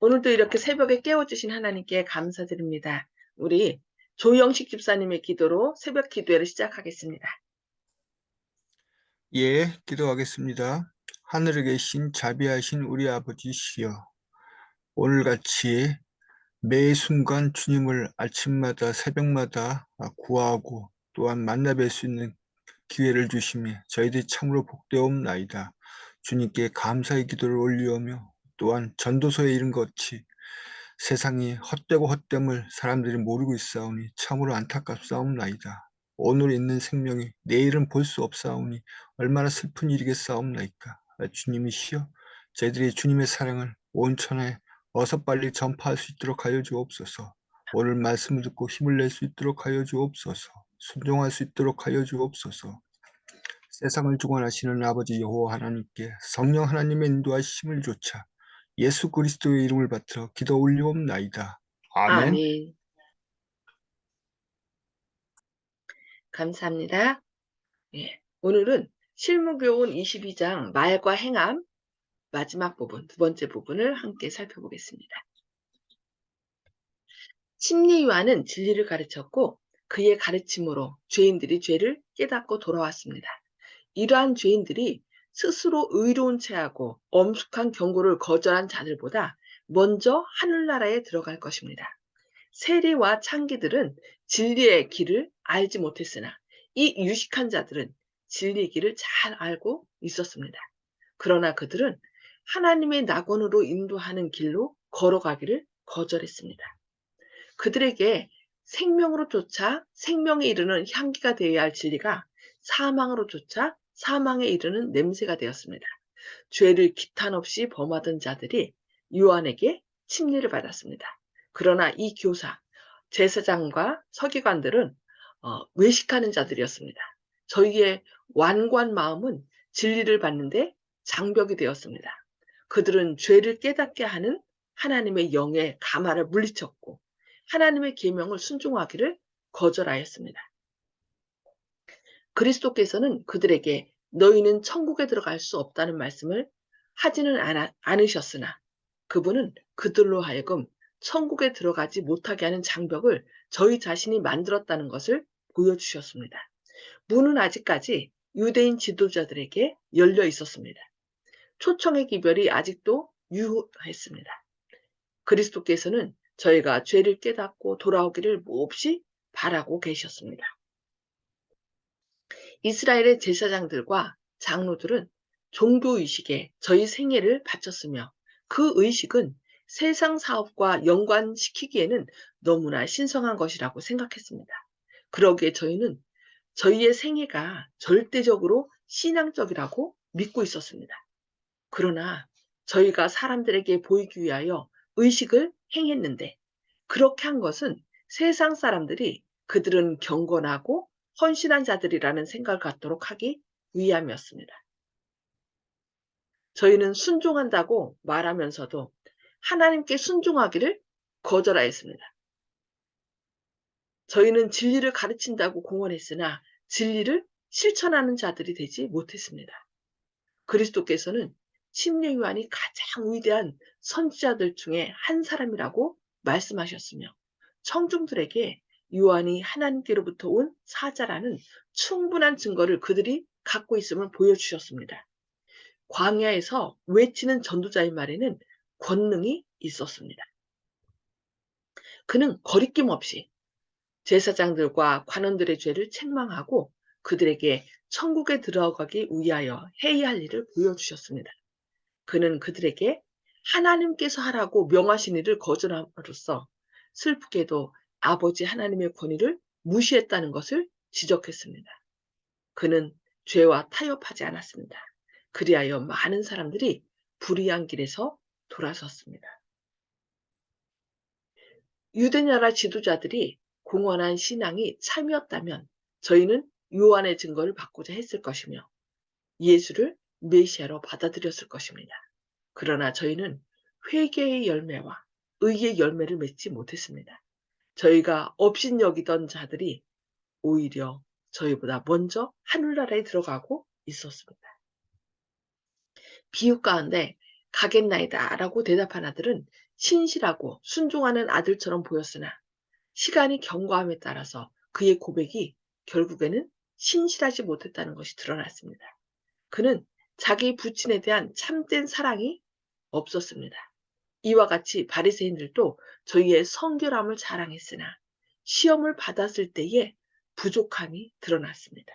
오늘도 이렇게 새벽에 깨워주신 하나님께 감사드립니다. 우리 조영식 집사님의 기도로 새벽 기도회를 시작하겠습니다. 예, 기도하겠습니다. 하늘에 계신 자비하신 우리 아버지시여, 오늘같이 매 순간 주님을 아침마다 새벽마다 구하고 또한 만나 뵐 수 있는 기회를 주시며 저희들이 참으로 복되옵나이다. 주님께 감사의 기도를 올리오며 또한 전도서에 이른 것 같이 세상이 헛되고 헛됨을 사람들이 모르고 있사오니 참으로 안타깝사옵나이다. 오늘 있는 생명이 내일은 볼 수 없사오니 얼마나 슬픈 일이겠사옵나이까. 주님이시여, 저희들이 주님의 사랑을 온 천하에 어서 빨리 전파할 수 있도록 하여 주옵소서. 오늘 말씀을 듣고 힘을 낼 수 있도록 하여 주옵소서. 순종할 수 있도록 하여 주옵소서. 세상을 주관하시는 아버지 여호와 하나님께 성령 하나님의 인도하심을 조차 예수 그리스도의 이름을 받들어 기도 올리옵나이다. 아멘. 아멘. 감사합니다. 예, 오늘은 실무교훈 22장 말과 행함 마지막 부분, 두 번째 부분을 함께 살펴보겠습니다. 심리 요한은 진리를 가르쳤고 그의 가르침으로 죄인들이 죄를 깨닫고 돌아왔습니다. 이러한 죄인들이 스스로 의로운 체하고 엄숙한 경고를 거절한 자들보다 먼저 하늘나라에 들어갈 것입니다. 세리와 창기들은 진리의 길을 알지 못했으나 이 유식한 자들은 진리의 길을 잘 알고 있었습니다. 그러나 그들은 하나님의 낙원으로 인도하는 길로 걸어가기를 거절했습니다. 그들에게 생명으로 쫓아 생명에 이르는 향기가 되어야 할 진리가 사망으로 쫓아 사망에 이르는 냄새가 되었습니다. 죄를 기탄 없이 범하던 자들이 요한에게 침례를 받았습니다. 그러나 이 교사, 제사장과 서기관들은 외식하는 자들이었습니다. 저희의 완고한 마음은 진리를 받는데 장벽이 되었습니다. 그들은 죄를 깨닫게 하는 하나님의 영의 가마를 물리쳤고 하나님의 계명을 순종하기를 거절하였습니다. 그리스도께서는 그들에게 너희는 천국에 들어갈 수 없다는 말씀을 하지는 않으셨으나 그분은 그들로 하여금 천국에 들어가지 못하게 하는 장벽을 저희 자신이 만들었다는 것을 보여주셨습니다. 문은 아직까지 유대인 지도자들에게 열려 있었습니다. 초청의 기별이 아직도 유효했습니다. 그리스도께서는 저희가 죄를 깨닫고 돌아오기를 몹시 바라고 계셨습니다. 이스라엘의 제사장들과 장로들은 종교의식에 저희 생애를 바쳤으며 그 의식은 세상 사업과 연관시키기에는 너무나 신성한 것이라고 생각했습니다. 그러기에 저희는 저희의 생애가 절대적으로 신앙적이라고 믿고 있었습니다. 그러나 저희가 사람들에게 보이기 위하여 의식을 행했는데 그렇게 한 것은 세상 사람들이 그들은 경건하고 헌신한 자들이라는 생각을 갖도록 하기 위함이었습니다. 저희는 순종한다고 말하면서도 하나님께 순종하기를 거절하였습니다. 저희는 진리를 가르친다고 공언했으나 진리를 실천하는 자들이 되지 못했습니다. 그리스도께서는 침례 요한이 가장 위대한 선지자들 중에 한 사람이라고 말씀하셨으며 청중들에게 요한이 하나님께로부터 온 사자라는 충분한 증거를 그들이 갖고 있음을 보여주셨습니다. 광야에서 외치는 전도자의 말에는 권능이 있었습니다. 그는 거리낌 없이 제사장들과 관원들의 죄를 책망하고 그들에게 천국에 들어가기 위하여 해야 할 일을 보여주셨습니다. 그는 그들에게 하나님께서 하라고 명하신 일을 거절함으로써 슬프게도 아버지 하나님의 권위를 무시했다는 것을 지적했습니다. 그는 죄와 타협하지 않았습니다. 그리하여 많은 사람들이 불의한 길에서 돌아섰습니다. 유대나라 지도자들이 공언한 신앙이 참이었다면 저희는 요한의 증거를 받고자 했을 것이며 예수를 메시아로 받아들였을 것입니다. 그러나 저희는 회개의 열매와 의의 열매를 맺지 못했습니다. 저희가 업신여기던 자들이 오히려 저희보다 먼저 하늘나라에 들어가고 있었습니다. 비유 가운데 가겠나이다 라고 대답한 아들은 신실하고 순종하는 아들처럼 보였으나 시간이 경과함에 따라서 그의 고백이 결국에는 신실하지 못했다는 것이 드러났습니다. 그는 자기 부친에 대한 참된 사랑이 없었습니다. 이와 같이 바리새인들도 저희의 성결함을 자랑했으나 시험을 받았을 때에 부족함이 드러났습니다.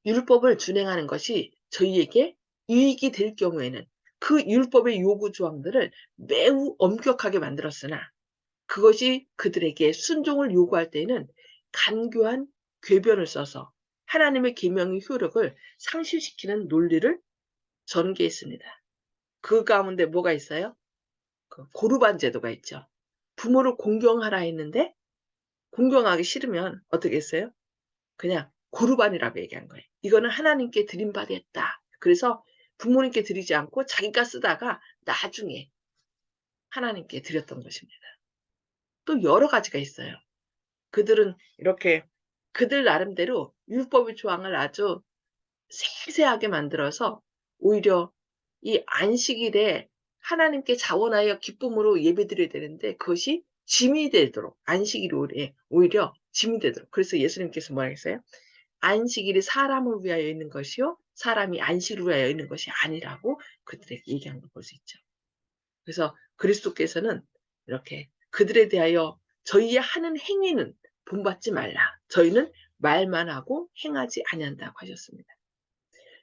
율법을 준행하는 것이 저희에게 유익이 될 경우에는 그 율법의 요구 조항들을 매우 엄격하게 만들었으나 그것이 그들에게 순종을 요구할 때에는 간교한 궤변을 써서 하나님의 계명의 효력을 상실시키는 논리를 전개했습니다. 그 가운데 뭐가 있어요? 그 고르반 제도가 있죠. 부모를 공경하라 했는데 공경하기 싫으면 어떻게 했어요? 그냥 고르반이라고 얘기한 거예요. 이거는 하나님께 드린 바 됐다. 그래서 부모님께 드리지 않고 자기가 쓰다가 나중에 하나님께 드렸던 것입니다. 또 여러 가지가 있어요. 그들은 이렇게 그들 나름대로 율법의 조항을 아주 세세하게 만들어서 오히려 이 안식일에 하나님께 자원하여 기쁨으로 예배드려야 되는데 그것이 짐이 되도록 안식일이 오히려 짐이 되도록. 그래서 예수님께서 뭐라 했어요? 안식일이 사람을 위하여 있는 것이요 사람이 안식을 위하여 있는 것이 아니라고 그들에게 얘기한 걸 볼 수 있죠. 그래서 그리스도께서는 이렇게 그들에 대하여 저희의 하는 행위는 본받지 말라. 저희는 말만 하고 행하지 아니한다고 하셨습니다.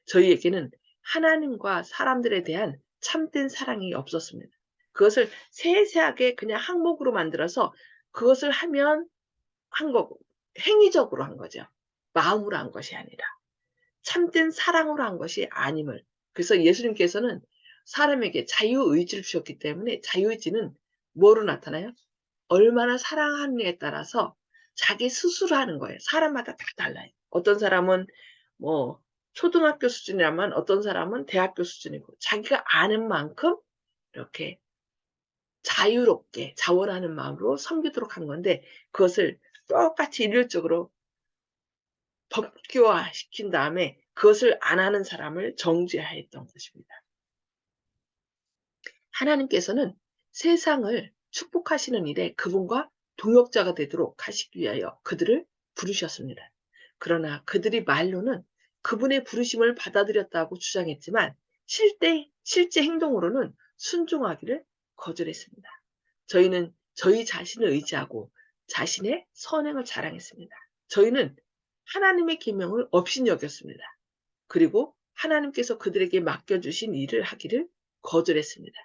저희에게는 하나님과 사람들에 대한 참된 사랑이 없었습니다. 그것을 세세하게 그냥 항목으로 만들어서 그것을 하면 한 거고 행위적으로 한 거죠. 마음으로 한 것이 아니라 참된 사랑으로 한 것이 아님을. 그래서 예수님께서는 사람에게 자유의지를 주셨기 때문에 자유의지는 뭐로 나타나요? 얼마나 사랑하느냐에 따라서 자기 스스로 하는 거예요. 사람마다 다 달라요. 어떤 사람은 뭐 초등학교 수준이라면 어떤 사람은 대학교 수준이고 자기가 아는 만큼 이렇게 자유롭게 자원하는 마음으로 섬기도록 한 건데 그것을 똑같이 일률적으로 법규화시킨 다음에 그것을 안 하는 사람을 정죄하였던 것입니다. 하나님께서는 세상을 축복하시는 일에 그분과 동역자가 되도록 하시기 위하여 그들을 부르셨습니다. 그러나 그들이 말로는 그분의 부르심을 받아들였다고 주장했지만 실제 행동으로는 순종하기를 거절했습니다. 저희는 저희 자신을 의지하고 자신의 선행을 자랑했습니다. 저희는 하나님의 계명을 업신여겼습니다. 그리고 하나님께서 그들에게 맡겨주신 일을 하기를 거절했습니다.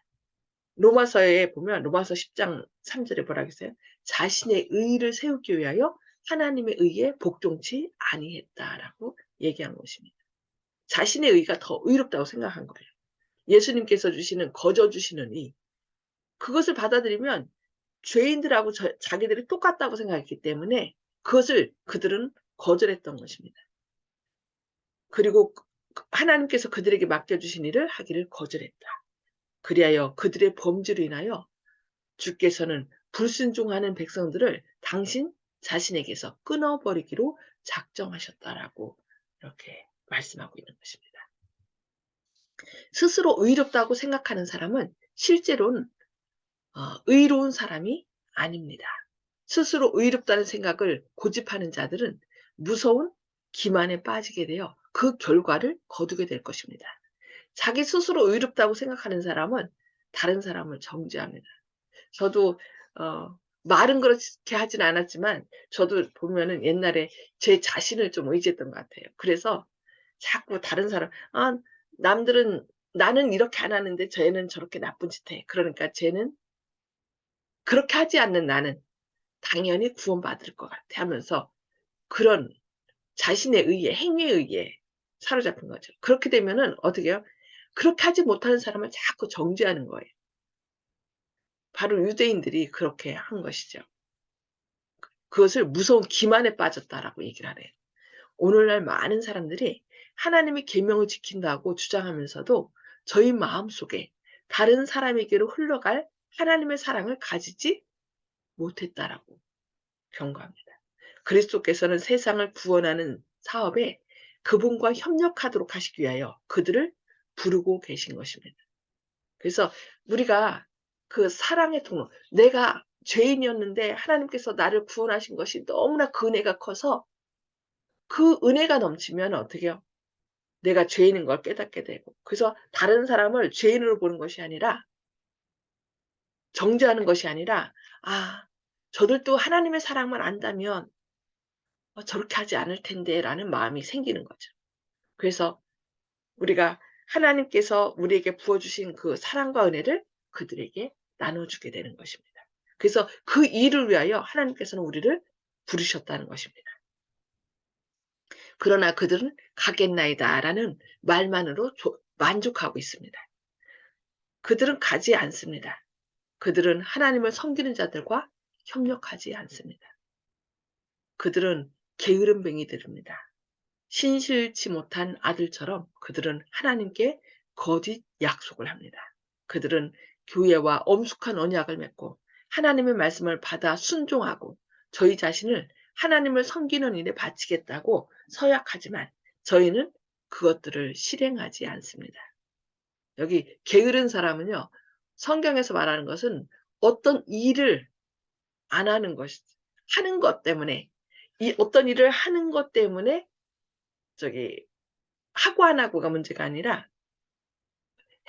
로마서에 보면 로마서 10장 3절에 뭐라 그랬어요? 자신의 의의를 세우기 위하여 하나님의 의에 복종치 아니했다라고 얘기한 것입니다. 자신의 의의가 더 의롭다고 생각한 거예요. 예수님께서 주시는 거저 주시는 의 그것을 받아들이면 죄인들하고 자기들이 똑같다고 생각했기 때문에 그것을 그들은 거절했던 것입니다. 그리고 하나님께서 그들에게 맡겨주신 일을 하기를 거절했다. 그리하여 그들의 범죄로 인하여 주께서는 불순종하는 백성들을 당신 자신에게서 끊어버리기로 작정하셨다라고 이렇게 말씀하고 있는 것입니다. 스스로 의롭다고 생각하는 사람은 실제로는 의로운 사람이 아닙니다. 스스로 의롭다는 생각을 고집하는 자들은 무서운 기만에 빠지게 되어 그 결과를 거두게 될 것입니다. 자기 스스로 의롭다고 생각하는 사람은 다른 사람을 정죄합니다. 저도 말은 그렇게 하진 않았지만 저도 보면은 옛날에 제 자신을 좀 의지했던 것 같아요. 그래서 자꾸 다른 사람 남들은 나는 이렇게 안 하는데 쟤는 저렇게 나쁜 짓 해. 그러니까 쟤는 그렇게 하지 않는 나는 당연히 구원받을 것 같아 하면서 그런 자신의 의에 행위에 의해 사로잡힌 거죠. 그렇게 되면은 어떻게 해요? 그렇게 하지 못하는 사람을 자꾸 정죄하는 거예요. 바로 유대인들이 그렇게 한 것이죠. 그것을 무서운 기만에 빠졌다라고 얘기를 하래요. 오늘날 많은 사람들이 하나님의 계명을 지킨다고 주장하면서도 저희 마음속에 다른 사람에게로 흘러갈 하나님의 사랑을 가지지 못했다라고 경고합니다. 그리스도께서는 세상을 구원하는 사업에 그분과 협력하도록 하시기 위하여 그들을 부르고 계신 것입니다. 그래서 우리가 그 사랑의 통로, 내가 죄인이었는데 하나님께서 나를 구원하신 것이 너무나 그 은혜가 커서 그 은혜가 넘치면 어떻게 해요? 내가 죄인인 걸 깨닫게 되고, 그래서 다른 사람을 죄인으로 보는 것이 아니라, 정죄하는 것이 아니라 '아, 저들도 하나님의 사랑만 안다면 저렇게 하지 않을 텐데.'라는 마음이 생기는 거죠. 그래서 우리가 하나님께서 우리에게 부어 주신 그 사랑과 은혜를 그들에게 나눠 주게 되는 것입니다. 그래서 그 일을 위하여 하나님께서는 우리를 부르셨다는 것입니다. 그러나 그들은 "가겠나이다."라는 말만으로 만족하고 있습니다. 그들은 가지 않습니다. 그들은 하나님을 섬기는 자들과 협력하지 않습니다. 그들은 게으름뱅이들입니다. 신실치 못한 아들처럼 그들은 하나님께 거짓 약속을 합니다. 그들은 교회와 엄숙한 언약을 맺고 하나님의 말씀을 받아 순종하고 저희 자신을 하나님을 섬기는 일에 바치겠다고 서약하지만 저희는 그것들을 실행하지 않습니다. 여기 게으른 사람은요, 성경에서 말하는 것은 어떤 일을 안 하는 것이, 하는 것 때문에, 이 어떤 일을 하는 것 때문에 저기 하고 안 하고가 문제가 아니라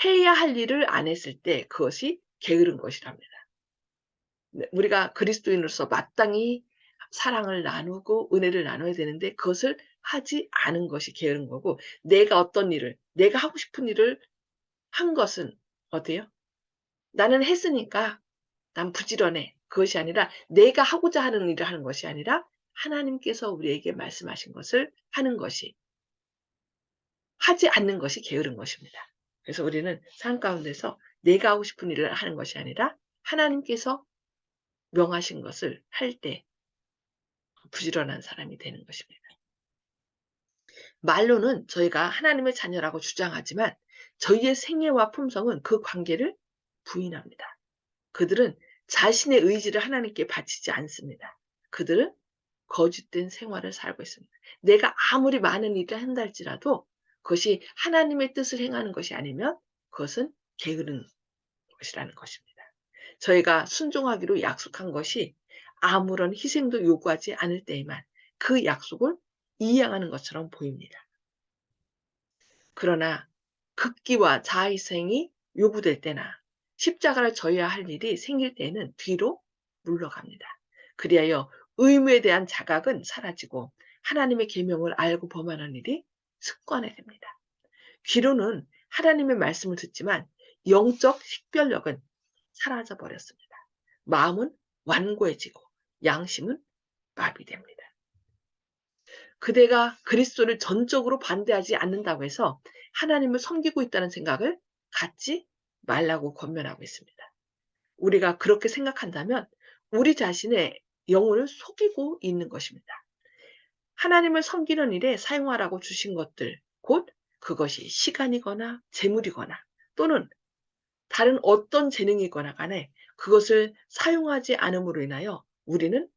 해야 할 일을 안 했을 때 그것이 게으른 것이랍니다. 네, 우리가 그리스도인으로서 마땅히 사랑을 나누고 은혜를 나눠야 되는데 그것을 하지 않은 것이 게으른 거고, 내가 어떤 일을, 내가 하고 싶은 일을 한 것은 어때요? 나는 했으니까 난 부지런해. 그것이 아니라 내가 하고자 하는 일을 하는 것이 아니라 하나님께서 우리에게 말씀하신 것을 하는 것이, 하지 않는 것이 게으른 것입니다. 그래서 우리는 삶 가운데서 내가 하고 싶은 일을 하는 것이 아니라 하나님께서 명하신 것을 할 때 부지런한 사람이 되는 것입니다. 말로는 저희가 하나님의 자녀라고 주장하지만 저희의 생애와 품성은 그 관계를 부인합니다. 그들은 자신의 의지를 하나님께 바치지 않습니다. 그들은 거짓된 생활을 살고 있습니다. 내가 아무리 많은 일을 한다 할지라도 그것이 하나님의 뜻을 행하는 것이 아니면 그것은 게으른 것이라는 것입니다. 저희가 순종하기로 약속한 것이 아무런 희생도 요구하지 않을 때에만 그 약속을 이행하는 것처럼 보입니다. 그러나 극기와 자아희생이 요구될 때나 십자가를 져야 할 일이 생길 때에는 뒤로 물러갑니다. 그리하여 의무에 대한 자각은 사라지고 하나님의 계명을 알고 범하는 일이 습관이 됩니다. 귀로는 하나님의 말씀을 듣지만 영적 식별력은 사라져 버렸습니다. 마음은 완고해지고 양심은 마비됩니다. 그대가 그리스도를 전적으로 반대하지 않는다고 해서 하나님을 섬기고 있다는 생각을 갖지 말라고 권면하고 있습니다. 우리가 그렇게 생각한다면 우리 자신의 영혼을 속이고 있는 것입니다. 하나님을 섬기는 일에 사용하라고 주신 것들, 곧 그것이 시간이거나 재물이거나 또는 다른 어떤 재능이거나 간에 그것을 사용하지 않음으로 인하여 우리는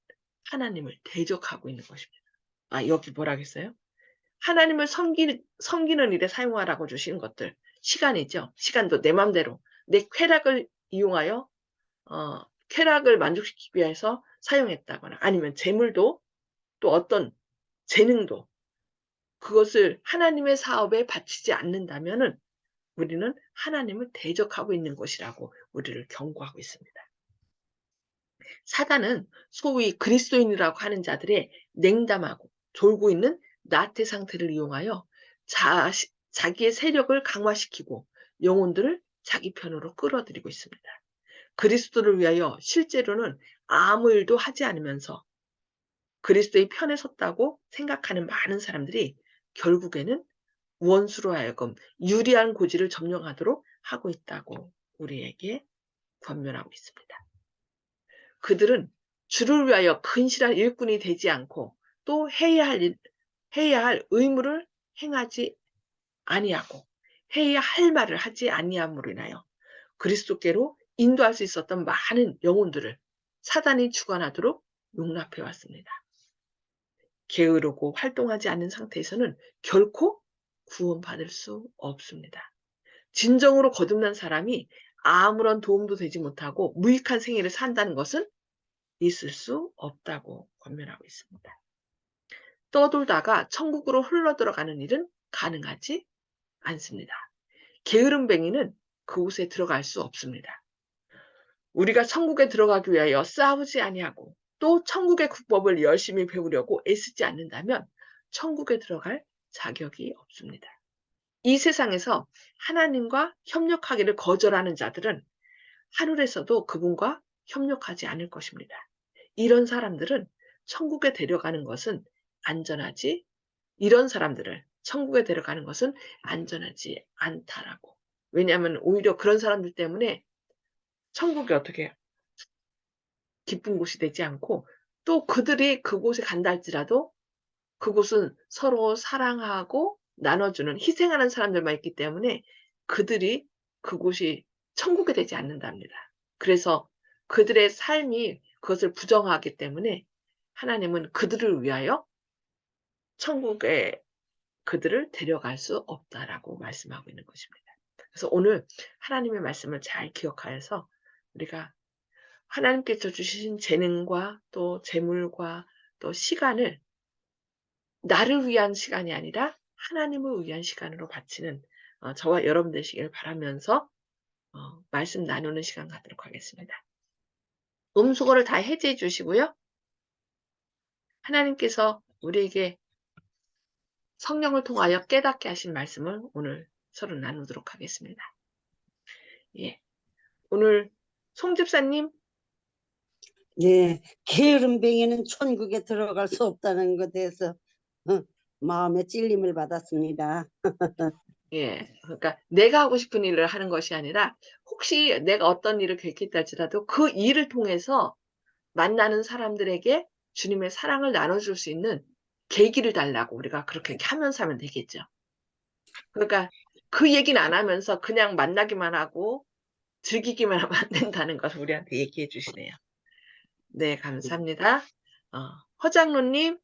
하나님을 대적하고 있는 것입니다. 아, 여기 뭐라겠어요? 하나님을 섬기는 일에 사용하라고 주신 것들, 시간이죠. 시간도 내 맘대로 내 쾌락을 이용하여 쾌락을 만족시키기 위해서 사용했다거나 아니면 재물도 또 어떤 재능도 그것을 하나님의 사업에 바치지 않는다면은 우리는 하나님을 대적하고 있는 것이라고 우리를 경고하고 있습니다. 사단은 소위 그리스도인이라고 하는 자들의 냉담하고 졸고 있는 나태 상태를 이용하여 자기의 세력을 강화시키고 영혼들을 자기 편으로 끌어들이고 있습니다. 그리스도를 위하여 실제로는 아무 일도 하지 않으면서 그리스도의 편에 섰다고 생각하는 많은 사람들이 결국에는 원수로 하여금 유리한 고지를 점령하도록 하고 있다고 우리에게 권면하고 있습니다. 그들은 주를 위하여 근실한 일꾼이 되지 않고 또 해야 할 의무를 행하지 아니하고 해야 할 말을 하지 아니함으로 인하여 그리스도께로 인도할 수 있었던 많은 영혼들을 사단이 주관하도록 용납해 왔습니다. 게으르고 활동하지 않는 상태에서는 결코 구원받을 수 없습니다. 진정으로 거듭난 사람이 아무런 도움도 되지 못하고 무익한 생애를 산다는 것은 있을 수 없다고 권면하고 있습니다. 떠돌다가 천국으로 흘러들어가는 일은 가능하지 않습니다. 게으름뱅이는 그곳에 들어갈 수 없습니다. 우리가 천국에 들어가기 위하여 싸우지 아니하고 또 천국의 국법을 열심히 배우려고 애쓰지 않는다면 천국에 들어갈 자격이 없습니다. 이 세상에서 하나님과 협력하기를 거절하는 자들은 하늘에서도 그분과 협력하지 않을 것입니다. 이런 사람들은 천국에 데려가는 것은 안전하지, 이런 사람들을 천국에 데려가는 것은 안전하지 않다라고. 왜냐하면 오히려 그런 사람들 때문에 천국이 어떻게 해요? 기쁜 곳이 되지 않고 또 그들이 그곳에 간다 할지라도 그곳은 서로 사랑하고 나눠주는 희생하는 사람들만 있기 때문에 그들이 그곳이 천국이 되지 않는답니다. 그래서 그들의 삶이 그것을 부정하기 때문에 하나님은 그들을 위하여 천국에 그들을 데려갈 수 없다라고 말씀하고 있는 것입니다. 그래서 오늘 하나님의 말씀을 잘 기억하여서 우리가 하나님께서 주신 재능과 또 재물과 또 시간을 나를 위한 시간이 아니라 하나님을 위한 시간으로 바치는 저와 여러분 되시길 바라면서 말씀 나누는 시간 갖도록 하겠습니다. 음수거를 다 해제해 주시고요. 하나님께서 우리에게 성령을 통하여 깨닫게 하신 말씀을 오늘 서로 나누도록 하겠습니다. 예. 오늘 송 집사님. 예, 게으름뱅이는 천국에 들어갈 수 없다는 것에 대해서 마음의 찔림을 받았습니다. 예. 그러니까 내가 하고 싶은 일을 하는 것이 아니라 혹시 내가 어떤 일을 계획했다 할지라도 그 일을 통해서 만나는 사람들에게 주님의 사랑을 나눠줄 수 있는 계기를 달라고 우리가 그렇게 하면서 하면 되겠죠. 그러니까 그 얘기는 안 하면서 그냥 만나기만 하고 즐기기만 하면 안 된다는 것을 우리한테 얘기해 주시네요. 네, 감사합니다. 허장로님.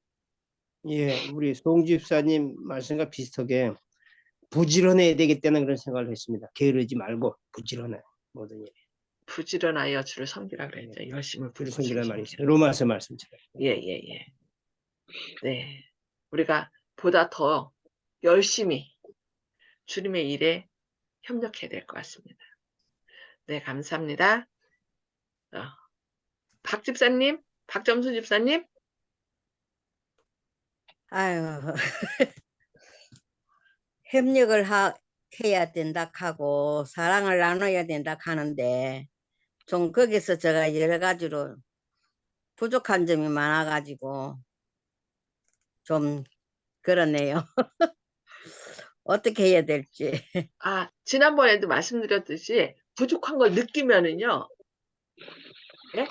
예, 우리 송 집사님 말씀과 비슷하게 부지런해야 되겠다는 그런 생각을 했습니다. 게으르지 말고 부지런해 모든 일. 부지런하여 주를 섬기라 그랬죠. 열심을 주를 부리고 섬기라는 주를 말이 섬기라. 있어요. 로마서 말씀처럼. 예. 네. 우리가 보다 더 열심히 주님의 일에 협력해야 될 것 같습니다. 네, 감사합니다. 박 집사님, 박점수 집사님. 아유, 협력을 해야 된다 하고 사랑을 나눠야 된다 하는데 좀 거기서 제가 여러 가지로 부족한 점이 많아가지고 좀 그러네요. 어떻게 해야 될지. 지난번에도 말씀드렸듯이 부족한 걸 느끼면은요. 예?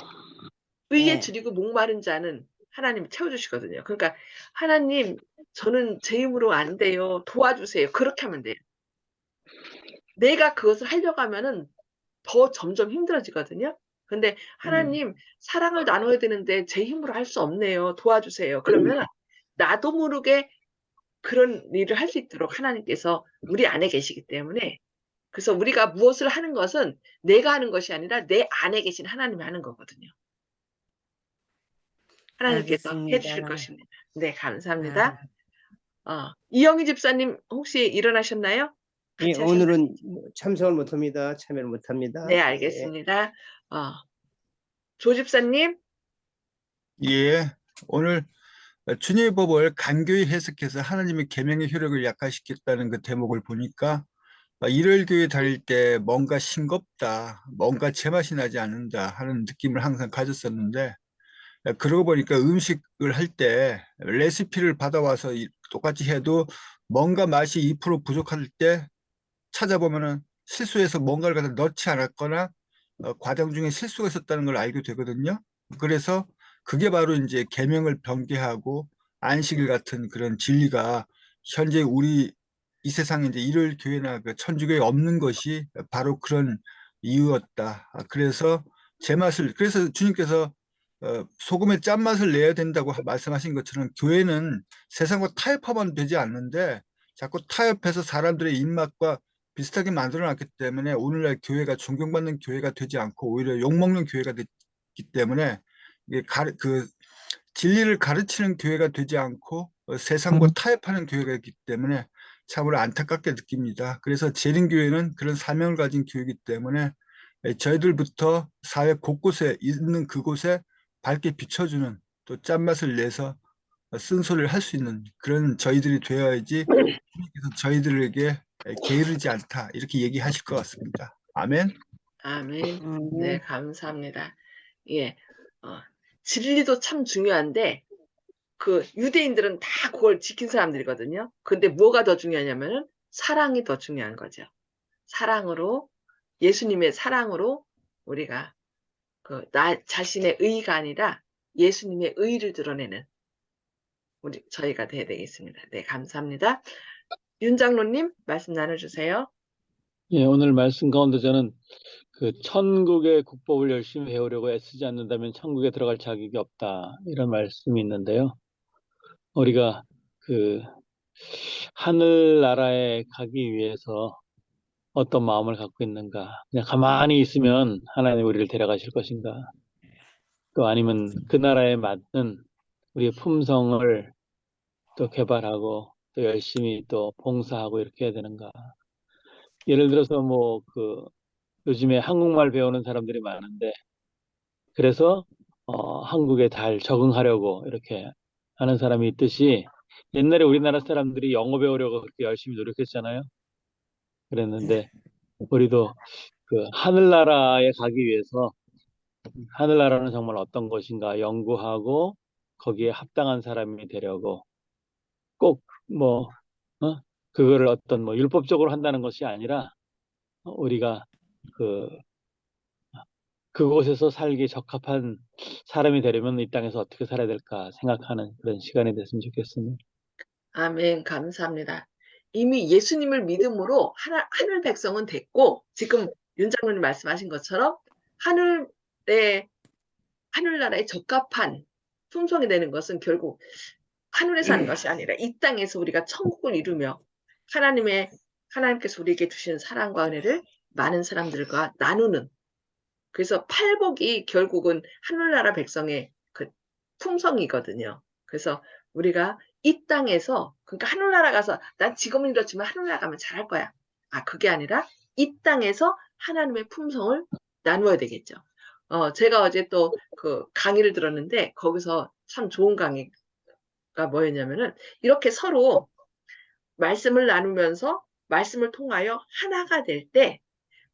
의에 예. 줄이고 목마른 자는 하나님이 채워주시거든요. 그러니까 하나님, 저는 제 힘으로 안 돼요. 도와주세요. 그렇게 하면 돼요. 내가 그것을 하려고 하면은 더 점점 힘들어지거든요. 근데 하나님, 사랑을 나눠야 되는데 제 힘으로 할 수 없네요. 도와주세요. 그러면 나도 모르게 그런 일을 할 수 있도록 하나님께서 우리 안에 계시기 때문에, 그래서 우리가 무엇을 하는 것은 내가 하는 것이 아니라 내 안에 계신 하나님이 하는 거거든요. 하나님께서 해 주실 알겠습니다. 것입니다. 네, 감사합니다. 이영희 집사님 혹시 일어나셨나요? 예, 같이 하셨나요? 오늘은 참석을 못합니다. 참여를 못합니다. 네, 알겠습니다. 조 집사님. 예, 오늘 주님의 법을 간교히 해석해서 하나님의 계명의 효력을 약화시켰다는 그 대목을 보니까 일요일 교회 다닐 때 뭔가 싱겁다, 뭔가 제맛이 나지 않는다 하는 느낌을 항상 가졌었는데, 그러고 보니까 음식을 할 때 레시피를 받아와서 똑같이 해도 뭔가 맛이 2% 부족할 때 찾아보면은 실수해서 뭔가를 갖다 넣지 않았거나 과정 중에 실수가 있었다는 걸 알게 되거든요. 그래서 그게 바로 이제 계명을 변개하고 안식일 같은 그런 진리가 현재 우리 이 세상에 이제 일요일 교회나 그 천주교에 없는 것이 바로 그런 이유였다. 그래서 그래서 주님께서 소금의 짠맛을 내야 된다고 말씀하신 것처럼 교회는 세상과 타협하면 되지 않는데 자꾸 타협해서 사람들의 입맛과 비슷하게 만들어놨기 때문에 오늘날 교회가 존경받는 교회가 되지 않고 오히려 욕먹는 교회가 됐기 때문에 이게 진리를 가르치는 교회가 되지 않고 세상과 타협하는 교회가 있기 때문에 참으로 안타깝게 느낍니다. 그래서 재림교회는 그런 사명을 가진 교회이기 때문에 저희들부터 사회 곳곳에 있는 그곳에 밝게 비춰주는 또 짠맛을 내서 쓴소리를 할 수 있는 그런 저희들이 되어야지 주님께서 저희들에게 게으르지 않다 이렇게 얘기하실 것 같습니다. 아멘. 아멘. 음. 네, 감사합니다. 예, 진리도 참 중요한데 그 유대인들은 다 그걸 지킨 사람들이거든요. 근데 뭐가 더 중요하냐면은 사랑이 더 중요한 거죠. 사랑으로 예수님의 사랑으로 우리가 나 자신의 의가 아니라 예수님의 의를 드러내는 저희가 돼야 되겠습니다. 네, 감사합니다. 윤 장로님 말씀 나눠주세요. 예, 오늘 말씀 가운데 저는 그 천국의 국법을 열심히 배우려고 애쓰지 않는다면 천국에 들어갈 자격이 없다 이런 말씀이 있는데요. 우리가 그 하늘나라에 가기 위해서 어떤 마음을 갖고 있는가? 그냥 가만히 있으면 하나님 우리를 데려가실 것인가? 또 아니면 그 나라에 맞는 우리의 품성을 또 개발하고 또 열심히 또 봉사하고 이렇게 해야 되는가? 예를 들어서 뭐 요즘에 한국말 배우는 사람들이 많은데 그래서 한국에 잘 적응하려고 이렇게 하는 사람이 있듯이 옛날에 우리나라 사람들이 영어 배우려고 그렇게 열심히 노력했잖아요. 그랬는데 우리도 그 하늘나라에 가기 위해서 하늘나라는 정말 어떤 것인가 연구하고 거기에 합당한 사람이 되려고 꼭 그거를 어떤 율법적으로 한다는 것이 아니라 우리가 그곳에서 살기 적합한 사람이 되려면 이 땅에서 어떻게 살아야 될까 생각하는 그런 시간이 됐으면 좋겠습니다. 아멘. 감사합니다. 이미 예수님을 믿음으로 하늘 백성은 됐고 지금 윤 장로님 말씀하신 것처럼 하늘나라에 적합한 품성이 되는 것은 결국 하늘에서 하는 것이 아니라 이 땅에서 우리가 천국을 이루며 하나님께서 우리에게 주시는 사랑과 은혜를 많은 사람들과 나누는 그래서 팔복이 결국은 하늘나라 백성의 그 품성이거든요. 그래서 우리가 이 땅에서 그러니까 하늘나라 가서 난 직업은 이렇지만 하늘나라 가면 잘할 거야. 그게 아니라 이 땅에서 하나님의 품성을 나누어야 되겠죠. 제가 어제 또 그 강의를 들었는데 거기서 참 좋은 강의가 뭐였냐면은 이렇게 서로 말씀을 나누면서 말씀을 통하여 하나가 될 때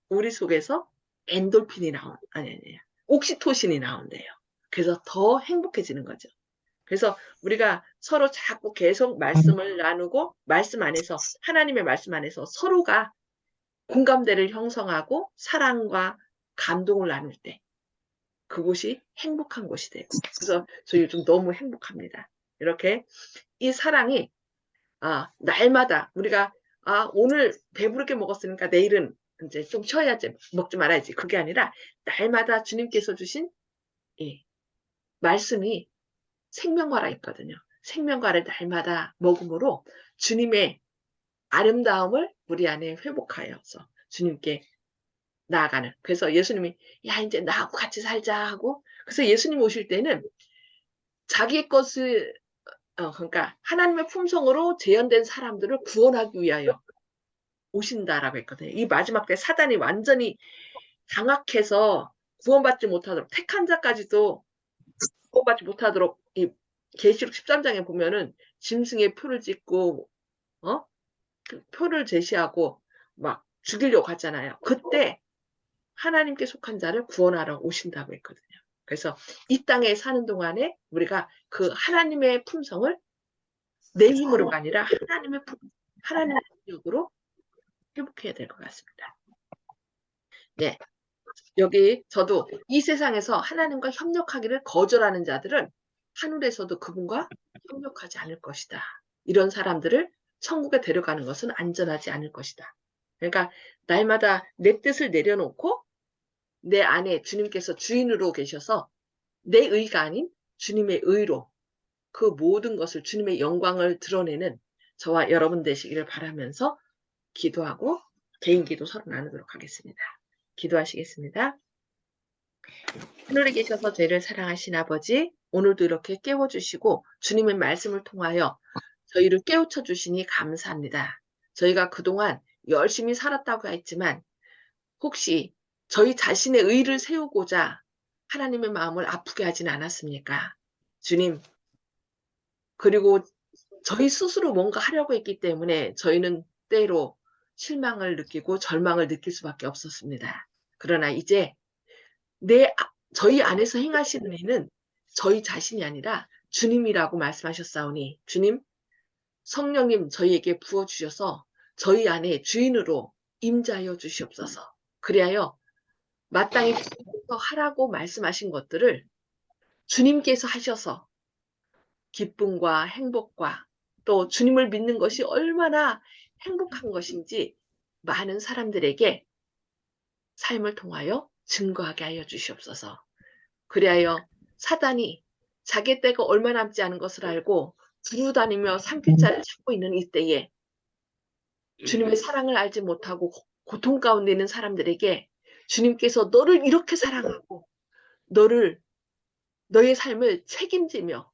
우리 속에서 엔돌핀이 옥시토신이 나온대요. 그래서 더 행복해지는 거죠. 그래서 우리가 서로 자꾸 계속 말씀을 나누고 말씀 안에서 하나님의 말씀 안에서 서로가 공감대를 형성하고 사랑과 감동을 나눌 때 그곳이 행복한 곳이 되고 그래서 저 요즘 너무 행복합니다. 이렇게 이 사랑이 날마다 우리가 오늘 배부르게 먹었으니까 내일은 이제 좀 쉬어야지 먹지 말아야지 그게 아니라 날마다 주님께서 주신 이 말씀이 생명과라 있거든요. 생명과를 날마다 먹음으로 주님의 아름다움을 우리 안에 회복하여서 주님께 나아가는. 그래서 예수님이 야 이제 나하고 같이 살자 하고 그래서 예수님 오실 때는 자기의 것을 그러니까 하나님의 품성으로 재현된 사람들을 구원하기 위하여 오신다라고 했거든요. 이 마지막 때 사단이 완전히 장악해서 구원받지 못하도록 택한 자까지도 구원받지 못하도록 이 계시록 13장에 보면은 짐승의 표를 찍고 그 표를 제시하고 막 죽이려고 하잖아요. 그때 하나님께 속한 자를 구원하러 오신다고 했거든요. 그래서 이 땅에 사는 동안에 우리가 그 하나님의 품성을 내 힘으로가 아니라 하나님의 능력으로 회복해야 될 것 같습니다. 네. 여기 저도 이 세상에서 하나님과 협력하기를 거절하는 자들은 하늘에서도 그분과 협력하지 않을 것이다. 이런 사람들을 천국에 데려가는 것은 안전하지 않을 것이다. 그러니까 날마다 내 뜻을 내려놓고 내 안에 주님께서 주인으로 계셔서 내 의가 아닌 주님의 의로 그 모든 것을 주님의 영광을 드러내는 저와 여러분 되시기를 바라면서 기도하고 개인 기도 서로 나누도록 하겠습니다. 기도하시겠습니다. 하늘에 계셔서 저희를 사랑하신 아버지, 오늘도 이렇게 깨워주시고 주님의 말씀을 통하여 저희를 깨우쳐 주시니 감사합니다. 저희가 그동안 열심히 살았다고 했지만 혹시 저희 자신의 의를 세우고자 하나님의 마음을 아프게 하진 않았습니까? 주님, 그리고 저희 스스로 뭔가 하려고 했기 때문에 저희는 때로 실망을 느끼고 절망을 느낄 수밖에 없었습니다. 그러나 이제 저희 안에서 행하시는 일은 저희 자신이 아니라 주님이라고 말씀하셨사오니 주님, 성령님 저희에게 부어주셔서 저희 안에 주인으로 임재하여 주시옵소서. 그리하여 마땅히 주님께서 하라고 말씀하신 것들을 주님께서 하셔서 기쁨과 행복과 또 주님을 믿는 것이 얼마나 행복한 것인지 많은 사람들에게 삶을 통하여 증거하게 하여 주시옵소서. 그리하여 사단이 자기 때가 얼마 남지 않은 것을 알고 두루다니며 산길자를 찾고 있는 이때에 주님의 사랑을 알지 못하고 고통 가운데 있는 사람들에게 주님께서 너를 이렇게 사랑하고 너의 삶을 책임지며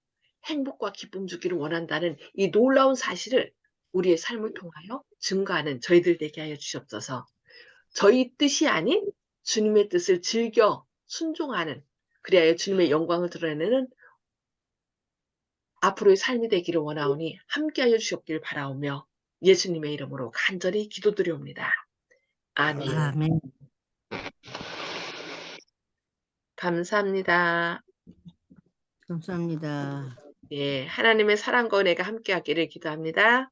행복과 기쁨 주기를 원한다는 이 놀라운 사실을 우리의 삶을 통하여 증거하는 저희들 되게 하여 주시옵소서. 저희 뜻이 아닌 주님의 뜻을 즐겨 순종하는, 그리하여 주님의 영광을 드러내는 앞으로의 삶이 되기를 원하오니 함께하여 주시옵기를 바라오며 예수님의 이름으로 간절히 기도드리옵니다. 아멘. 아멘. 감사합니다. 감사합니다. 예, 하나님의 사랑과 은혜가 함께하기를 기도합니다.